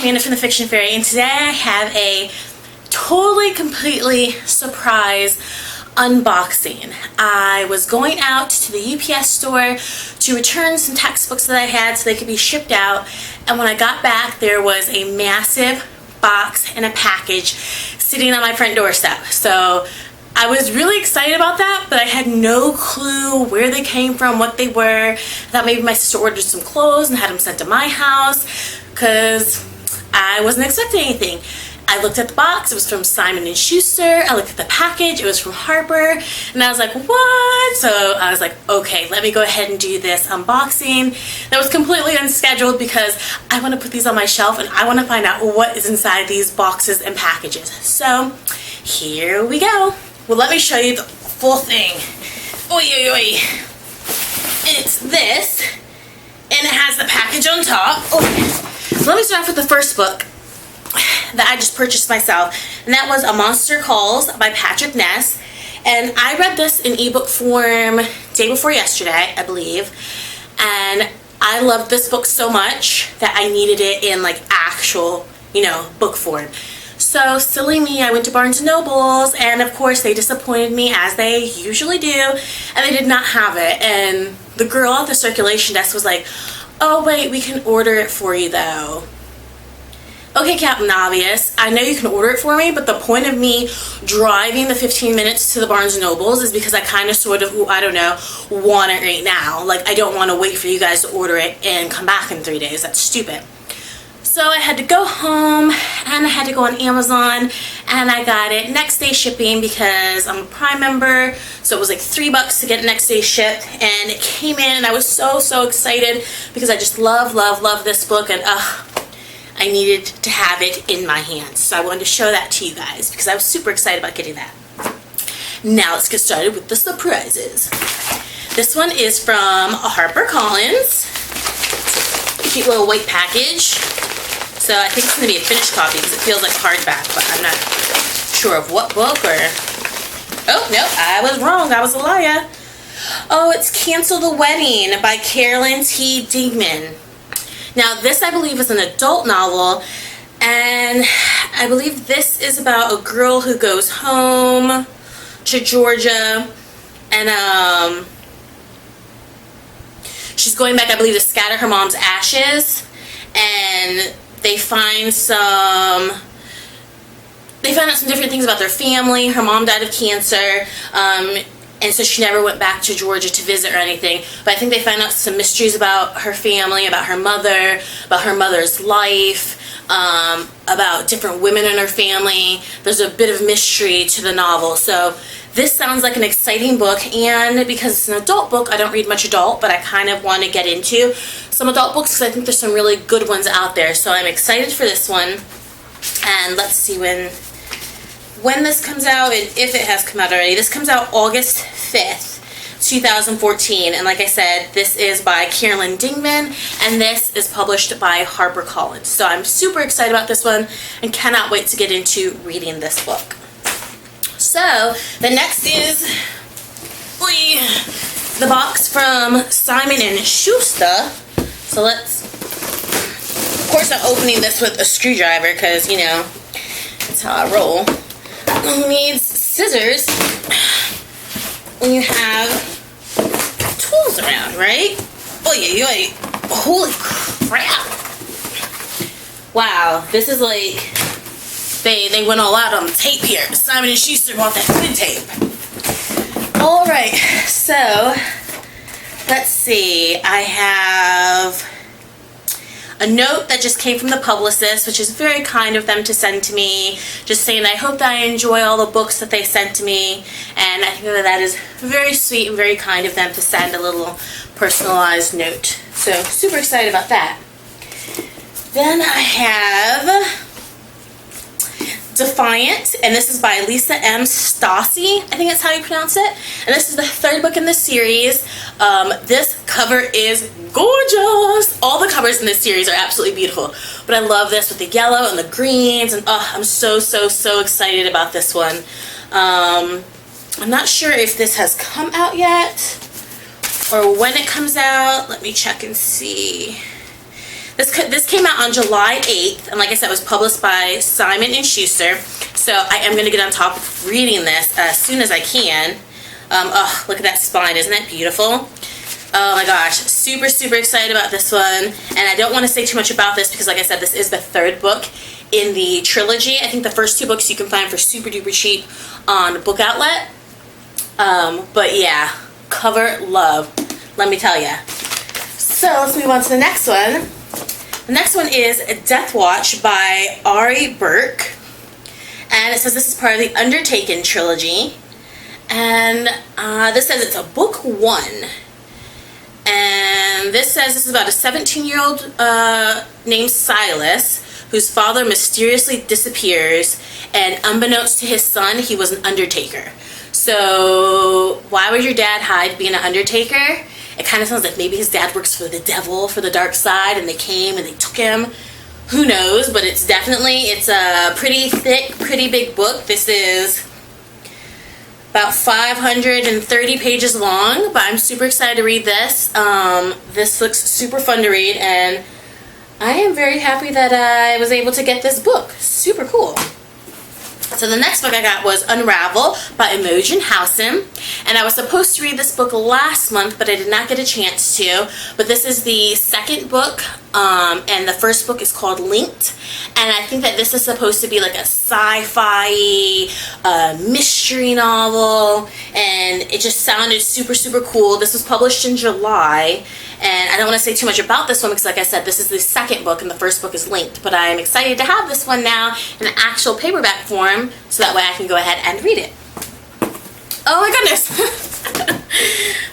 Amanda from the Fiction Fairy, and today I have a totally, completely surprise unboxing. I was going out to the UPS store to return some textbooks that I had so they could be shipped out, and when I got back there was a massive box and a package sitting on my front doorstep. So I was really excited about that, but I had no clue where they came from, what they were. I thought maybe my sister ordered some clothes and had them sent to my house because I wasn't expecting anything. I looked at the box, it was from Simon & Schuster. I looked at the package, it was from Harper, and I was like, what? So I was like, okay, let me go ahead and do this unboxing. That was completely unscheduled because I want to put these on my shelf and I want to find out what is inside these boxes and packages. So here we go. Well, let me show you the full thing. Oi, oi, oi. It's this, and it has the package on top. Oh. So let me start off with the first book that I just purchased myself, and that was A Monster Calls by Patrick Ness. And I read this in ebook form day before yesterday, I believe, and I loved this book so much that I needed it in like actual, book form. So silly me, I went to Barnes & Noble's, and of course they disappointed me as they usually do, and they did not have it. And the girl at the circulation desk was like, oh wait, we can order it for you though. Okay, Captain Obvious, I know you can order it for me, but the point of me driving the 15 minutes to the Barnes & Noble's is because I kind of sort of, I don't know, want it right now. Like, I don't want to wait for you guys to order it and come back in 3 days. That's stupid. So I had to go home, and I had to go on Amazon, and I got it next day shipping because I'm a Prime member, so it was like $3 to get next day shipped, and it came in, and I was so excited because I just love this book, and I needed to have it in my hands. So I wanted to show that to you guys because I was super excited about getting that. Now let's get started with the surprises. This one is from HarperCollins. Cute little white package. So I think it's going to be a finished copy because it feels like hardback, but I'm not sure of what book or... Oh, no, I was wrong. I was a liar. Oh, it's Cancel the Wedding by Carolyn T. Diekman. Now, this, I believe, is an adult novel, and I believe this is about a girl who goes home to Georgia, and she's going back, I believe, to scatter her mom's ashes, and they find out some different things about their family. Her mom died of cancer, and so she never went back to Georgia to visit or anything. But I think they find out some mysteries about her family, about her mother's life, about different women in her family. There's a bit of mystery to the novel. So this sounds like an exciting book, and because it's an adult book, I don't read much adult, but I kind of want to get into some adult books because I think there's some really good ones out there. So I'm excited for this one, and let's see when this comes out, and if it has come out already. This comes out August 5th, 2014, and like I said, this is by Carolyn Diekman, and this is published by HarperCollins. So I'm super excited about this one and cannot wait to get into reading this book. So the next is the box from Simon & Schuster. So of course I'm opening this with a screwdriver because, that's how I roll. Who needs scissors when you have tools around, right? Holy crap. Wow, this is like, they went all out on the tape here. Simon & Schuster bought that good tape. Alright, so, let's see. I have a note that just came from the publicist, which is very kind of them to send to me, just saying I hope that I enjoy all the books that they sent to me, and I think that is very sweet and very kind of them to send a little personalized note. So super excited about that. Then I have Defiant, and this is by Lisa M. Stassi, I think that's how you pronounce it, and this is the third book in the series. This cover is gorgeous. All the covers in this series are absolutely beautiful, but I love this with the yellow and the greens, and I'm so excited about this one. I'm not sure if this has come out yet or when it comes out. Let me check and see. This came out on July 8th, and like I said, it was published by Simon & Schuster. So I am going to get on top of reading this as soon as I can. Oh, look at that spine. Isn't that beautiful? Oh my gosh, super, super excited about this one. And I don't want to say too much about this because, like I said, this is the third book in the trilogy. I think the first two books you can find for super duper cheap on Book Outlet. But yeah, cover love, let me tell ya. So let's move on to the next one. The next one is Death Watch by Ari Burke. And it says this is part of the Undertaken trilogy. And this says it's a book 1. And this says this is about a 17-year-old named Silas, whose father mysteriously disappears, and unbeknownst to his son, he was an undertaker. So why would your dad hide being an undertaker? It kind of sounds like maybe his dad works for the devil, for the dark side, and they came and they took him. Who knows? But it's a pretty thick, pretty big book. This is about 530 pages long, but I'm super excited to read this. This looks super fun to read, and I am very happy that I was able to get this book. Super cool. So the next book I got was Unravel by Imogen Housen, and I was supposed to read this book last month, but I did not get a chance to. But this is the second book, and the first book is called Linked, and I think that this is supposed to be like a sci-fi mystery novel, and it just sounded super, super cool. This was published in July, and I don't want to say too much about this one because, like I said, this is the second book and the first book is Linked, but I'm excited to have this one now in an actual paperback form, so that way I can go ahead and read it. Oh my goodness!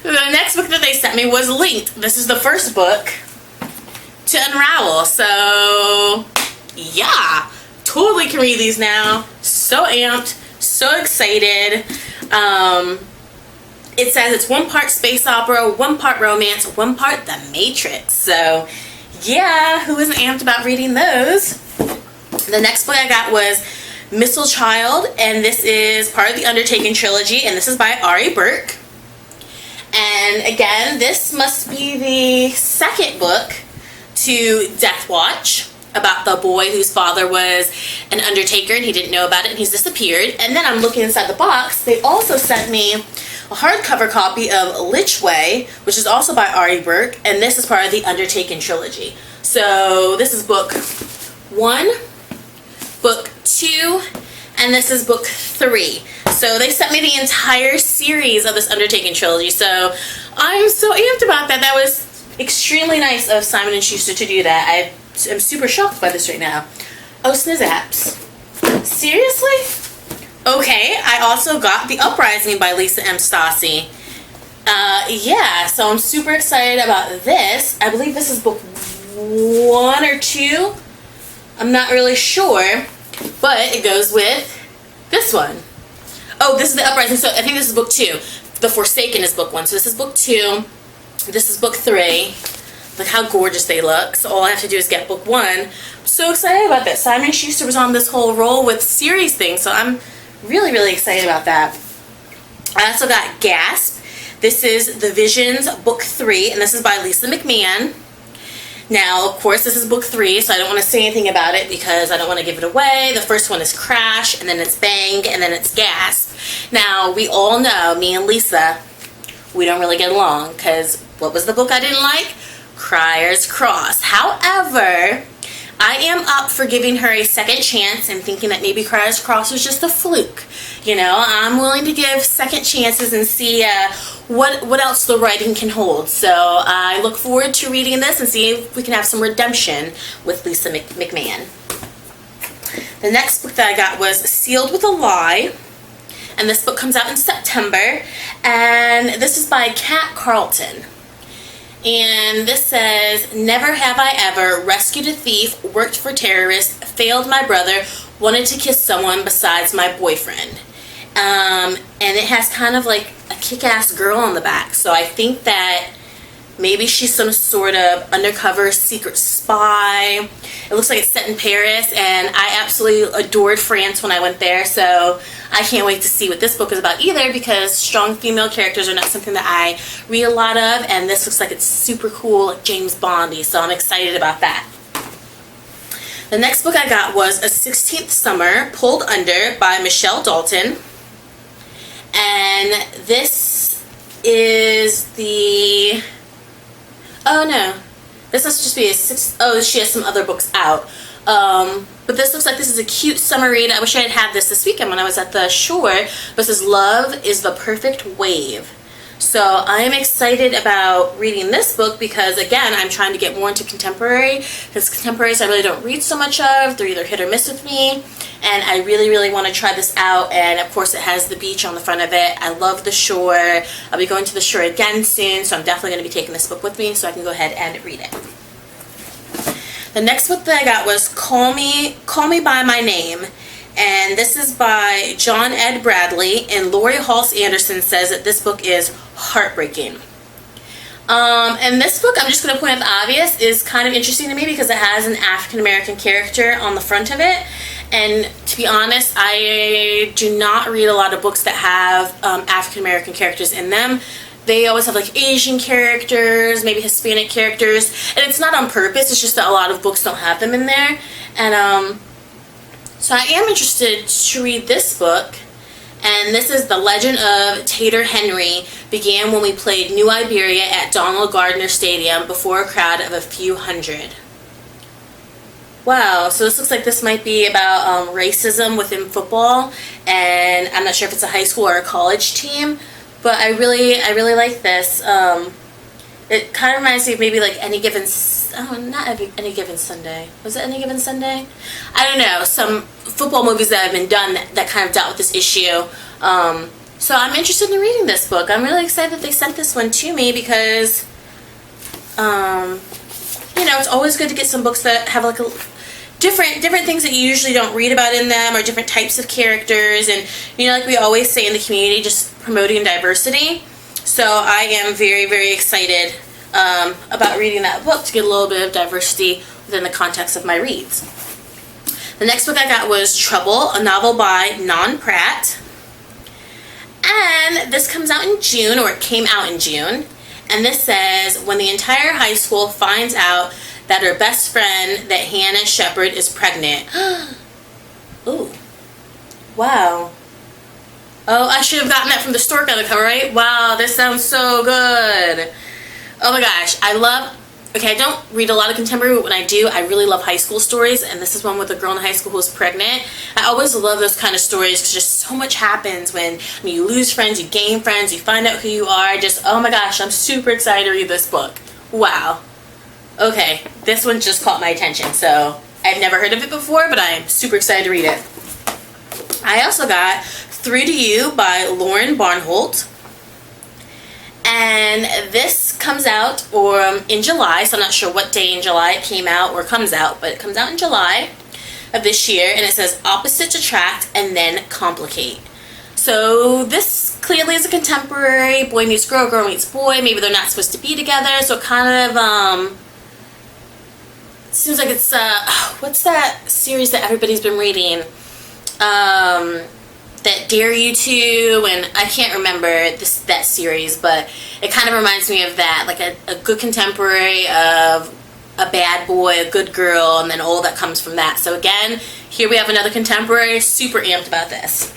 The next book that they sent me was Linked. This is the first book to Unravel, so yeah, totally can read these now. So amped, so excited. It says it's 1 part space opera, 1 part romance, 1 part The Matrix. So yeah, who isn't amped about reading those? The next book I got was Missile Child, and this is part of the Undertaken trilogy, and this is by Ari Burke. And again, this must be the second book to Death Watch, about the boy whose father was an undertaker and he didn't know about it and he's disappeared. And then I'm looking inside the box. They also sent me a hardcover copy of Lichway, which is also by Ari Burke, and this is part of the Undertaken trilogy. So this is book 1, book 2, and this is book 3. So they sent me the entire series of this Undertaken trilogy, so I'm so amped about that. That was extremely nice of Simon & Schuster to do that. I am super shocked by this right now. Oh, snizzaps. Seriously? Okay, I also got The Uprising by Lisa M. Stassi. Yeah, so I'm super excited about this. I believe this is book 1 or 2. I'm not really sure, but it goes with this one. Oh, this is The Uprising, so I think this is book 2. The Forsaken is book 1, so this is book 2. This is book 3. Look how gorgeous they look. So all I have to do is get book 1. I'm so excited about that. Simon & Schuster was on this whole roll with series things, so I'm really, really excited about that. I also got Gasp. This is The Visions, book 3, and this is by Lisa McMahon. Now, of course, this is book 3, so I don't want to say anything about it because I don't want to give it away. The first one is Crash, and then it's Bang, and then it's Gasp. Now, we all know, me and Lisa, we don't really get along because what was the book I didn't like? Crier's Cross. However, I am up for giving her a second chance and thinking that maybe Crier's Cross was just a fluke. You know, I'm willing to give second chances and see what else the writing can hold. So I look forward to reading this and see if we can have some redemption with Lisa McMahon. The next book that I got was Sealed with a Lie. And this book comes out in September. And this is by Kat Carlton. And this says, never have I ever rescued a thief, worked for terrorists, failed my brother, wanted to kiss someone besides my boyfriend. And it has kind of like a kick-ass girl on the back. So I think that maybe she's some sort of undercover secret spy. It looks like it's set in Paris, and I absolutely adored France when I went there, so I can't wait to see what this book is about either, because strong female characters are not something that I read a lot of, and this looks like it's super cool, like James Bondy, so I'm excited about that. The next book I got was A 16th Summer, Pulled Under by Michelle Dalton. And this is the... Oh no. This must just be a six... Oh, she has some other books out. But this looks like this is a cute summer read. I wish I had had this weekend when I was at the shore. But this is Love is the Perfect Wave. So I am excited about reading this book because, again, I'm trying to get more into contemporary. Because contemporaries I really don't read so much of. They're either hit or miss with me. And I really, really want to try this out. And, of course, it has the beach on the front of it. I love the shore. I'll be going to the shore again soon. So I'm definitely going to be taking this book with me so I can go ahead and read it. The next book that I got was Call Me By My Name. And this is by John Ed Bradley, and Lori Halse Anderson says that this book is heartbreaking. And this book, I'm just going to point out the obvious, is kind of interesting to me because it has an African-American character on the front of it. And to be honest, I do not read a lot of books that have African-American characters in them. They always have like Asian characters, maybe Hispanic characters, and it's not on purpose, it's just that a lot of books don't have them in there. And so I am interested to read this book, and this is The Legend of Tater Henry began when we played New Iberia at Donald Gardner Stadium before a crowd of a few hundred. Wow, so this looks like this might be about racism within football, and I'm not sure if it's a high school or a college team, but I really like this. It kind of reminds me of maybe like Any Given Sunday. Was it Any Given Sunday? I don't know. Some football movies that have been done that kind of dealt with this issue. So I'm interested in reading this book. I'm really excited that they sent this one to me because, you know, it's always good to get some books that have like a different things that you usually don't read about in them, or different types of characters, and you know, like we always say in the community, just promoting diversity. So I am very, very excited about reading that book to get a little bit of diversity within the context of my reads. The next book I got was Trouble, a novel by Non Pratt. And this comes out in June, or it came out in June. And this says, when the entire high school finds out that her best friend, that Hannah Shepard, is pregnant. Ooh. Wow. Oh, I should have gotten that from the stork on the cover, right? Wow, this sounds so good. Oh my gosh, I don't read a lot of contemporary, but when I do, I really love high school stories, and this is one with a girl in high school who's pregnant. I always love those kind of stories because just so much happens when you lose friends, you gain friends, you find out who you are. Just, oh my gosh, I'm super excited to read this book. Wow. Okay, this one just caught my attention, so I've never heard of it before, but I'm super excited to read it. I also got Through to You by Lauren Barnholt. And this comes out in July, so I'm not sure what day in July it came out or comes out, but it comes out in July of this year, and it says Opposites Attract and Then Complicate. So this clearly is a contemporary boy meets girl, girl meets boy. Maybe they're not supposed to be together, so it kind of seems like it's what's that series that everybody's been reading? That Dare You To, and I can't remember that series, but it kind of reminds me of that, like a good contemporary of a bad boy, a good girl, and then all that comes from that. So again, here we have another contemporary, super amped about this.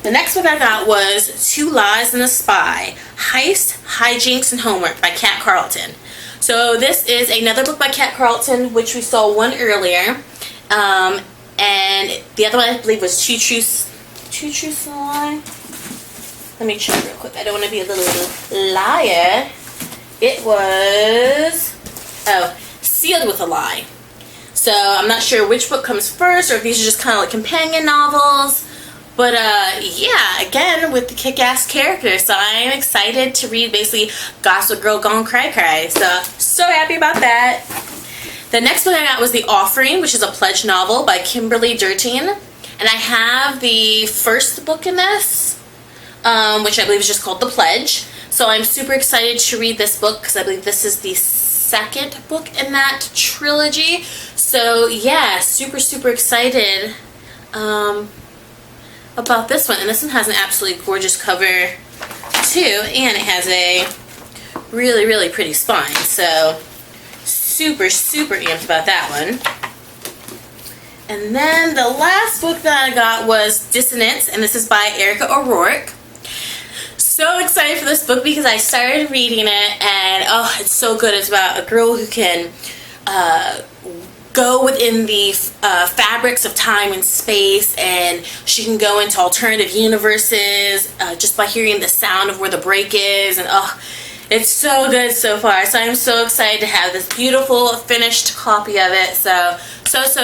The next book I got was Two Lies and a Spy, Heist, Hijinks, and Homework by Kat Carlton. So this is another book by Kat Carlton, which we saw one earlier. And the other one I believe was Two Truths and a Lie. Let me check real quick. I don't want to be a little liar. It was, Sealed with a Lie. So I'm not sure which book comes first, or if these are just kind of like companion novels. But yeah, again, with the kick-ass character. So I'm excited to read basically Gossip Girl Gone Cry Cry. So happy about that. The next book I got was The Offering, which is a pledge novel by Kimberly Durteen. And I have the first book in this, which I believe is just called The Pledge. So I'm super excited to read this book because I believe this is the second book in that trilogy. So yeah, super, super excited about this one. And this one has an absolutely gorgeous cover too, and it has a really, really pretty spine. So super, super amped about that one. And then the last book that I got was Dissonance, and this is by Erica O'Rourke. So excited for this book because I started reading it, and oh, it's so good. It's about a girl who can go within the fabrics of time and space, and she can go into alternative universes just by hearing the sound of where the break is. And oh, it's so good so far. So I'm so excited to have this beautiful finished copy of it. So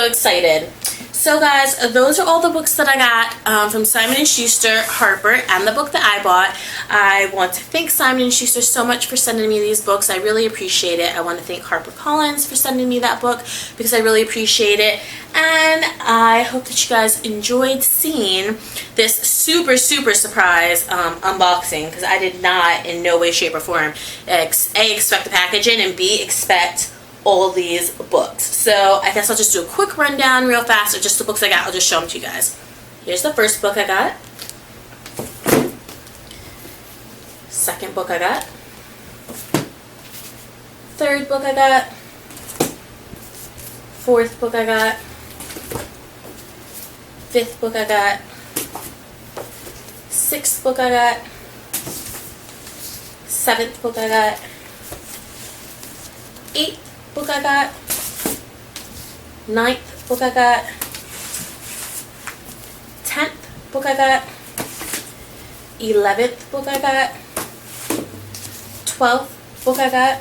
excited. So guys, those are all the books that I got from Simon & Schuster, Harper, and the book that I bought. I want to thank Simon & Schuster so much for sending me these books. I really appreciate it. I want to thank HarperCollins for sending me that book because I really appreciate it. And I hope that you guys enjoyed seeing this super surprise unboxing, because I did not in no way, shape, or form A, expect the packaging, and B, expect all these books. So I guess I'll just do a quick rundown real fast of just the books I got. I'll just show them to you guys. Here's the first book I got. Second book I got. Third book I got. Fourth book I got. Fifth book I got. Sixth book I got. Seventh book I got. Eighth book I got. Ninth book I got. 10th book I got. 11th book I got. 12th book I got.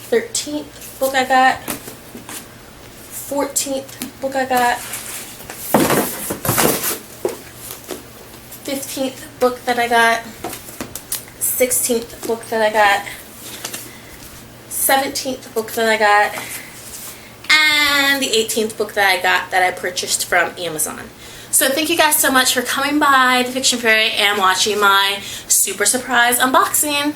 13th book I got. 14th book I got. 15th book that I got. 16th book that I got. 17th book that I got, and the 18th book that I got that I purchased from Amazon. So thank you guys so much for coming by the Fiction Fairy and watching my super surprise unboxing.